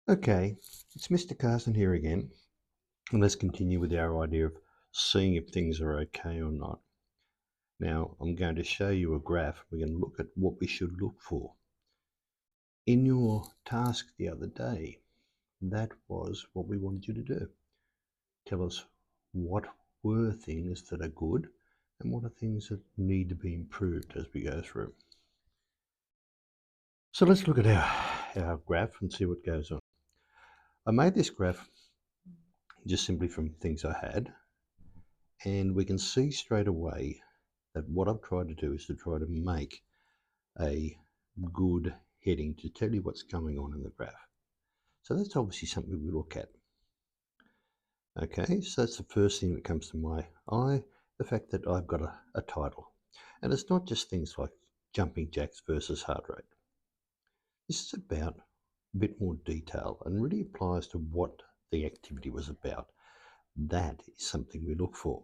Okay, it's Mr. Carson here again, and let's continue with our idea of seeing if things are okay or not. Now, I'm going to show you a graph. We're going to look at what we should look for. In your task the other day, that was what we wanted you to do. Tell us what were things that are good and what are things that need to be improved as we go through. So let's look at our graph and see what goes on. I made this graph just simply from things I had, and we can see straight away that what I've tried to do is to try to make a good heading to tell you what's going on in the graph. So that's obviously something we look at. Okay, so that's the first thing that comes to my eye, the fact that I've got a title. And it's not just things like jumping jacks versus heart rate. This is about a bit more detail and really applies to what the activity was about. That is something we look for.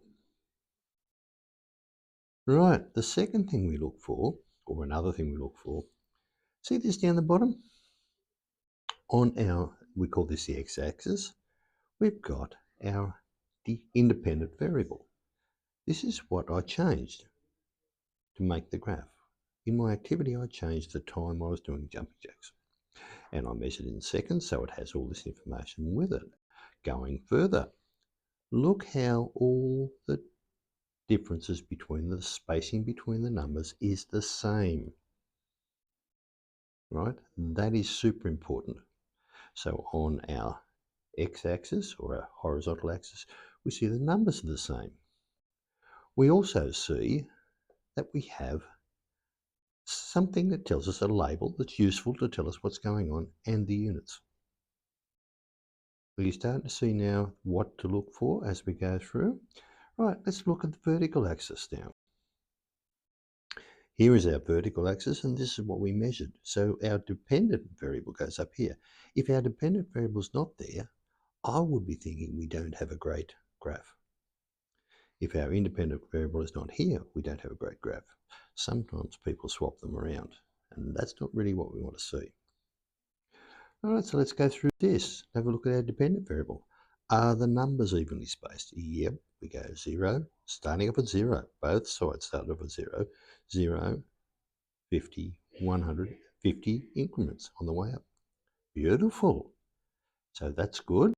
Right, the second thing we look for, or another thing we look for, see this down the bottom? On our, we call this the x-axis, we've got the independent variable. This is what I changed to make the graph. In my activity, I changed the time I was doing jumping jacks. And I measured in seconds, so it has all this information with it. Going further, look how all the differences between the spacing between the numbers is the same. Right? That is super important. So on our x-axis or our horizontal axis, we see the numbers are the same. We also see that we have something that tells us a label that's useful to tell us what's going on and the units. Are you starting to see now what to look for as we go through? Right, let's look at the vertical axis now. Here is our vertical axis, and this is what we measured. So our dependent variable goes up here. If our dependent variable is not there, I would be thinking we don't have a great graph. If our independent variable is not here, we don't have a great graph. Sometimes people swap them around, and that's not really what we want to see. All right, so let's go through this. Have a look at our dependent variable. Are the numbers evenly spaced? Yep, we go 0, starting off at 0. Both sides start off at 0, 0, 50, 100, 50 increments on the way up. Beautiful. So that's good.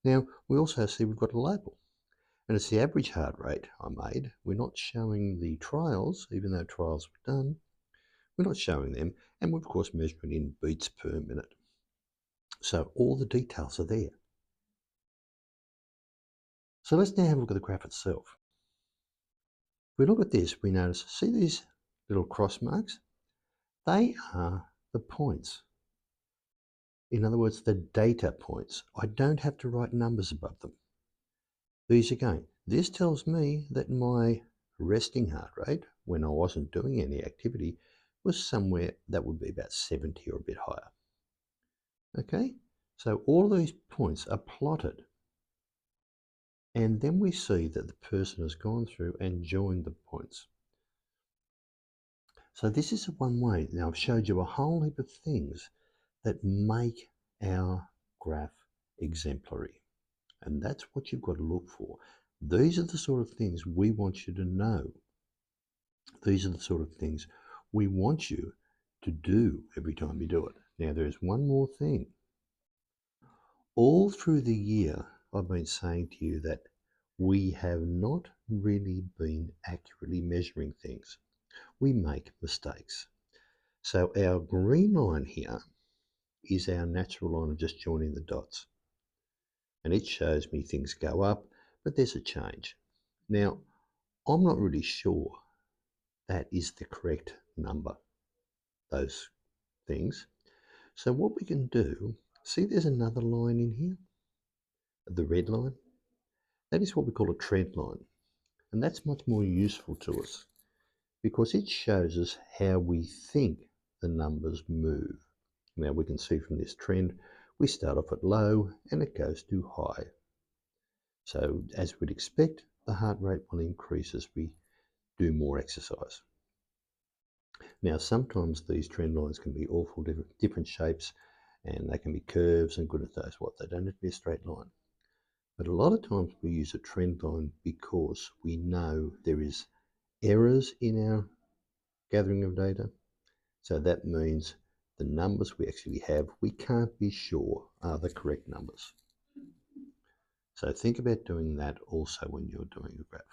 Now, we also see we've got a label. And it's the average heart rate I made. We're not showing the trials, even though trials were done. We're not showing them. And we're, of course, measuring in beats per minute. So all the details are there. So let's now have a look at the graph itself. If we look at this, we notice, see these little cross marks? They are the points. In other words, the data points. I don't have to write numbers above them. These again, this tells me that my resting heart rate, when I wasn't doing any activity, was somewhere that would be about 70 or a bit higher. Okay, so all these points are plotted. And then we see that the person has gone through and joined the points. So this is one way. Now I've showed you a whole heap of things that make our graph exemplary. And that's what you've got to look for. These are the sort of things we want you to know. These are the sort of things we want you to do every time you do it. Now there's one more thing. All through the year, I've been saying to you that we have not really been accurately measuring things. We make mistakes. So our green line here is our natural line of just joining the dots. And it shows me things go up, but there's a change. Now, I'm not really sure that is the correct number, those things. So what we can do, see there's another line in here, the red line. That is what we call a trend line. And that's much more useful to us because it shows us how we think the numbers move. Now we can see from this trend, we start off at low and it goes to high. So as we'd expect, the heart rate will increase as we do more exercise. Now sometimes these trend lines can be awful different shapes And they can be curves and goodness knows what. They don't have to be a straight line. But a lot of times we use a trend line because we know there is errors in our gathering of data. So that means the numbers we actually have, we can't be sure are the correct numbers. So think about doing that also when you're doing a graph.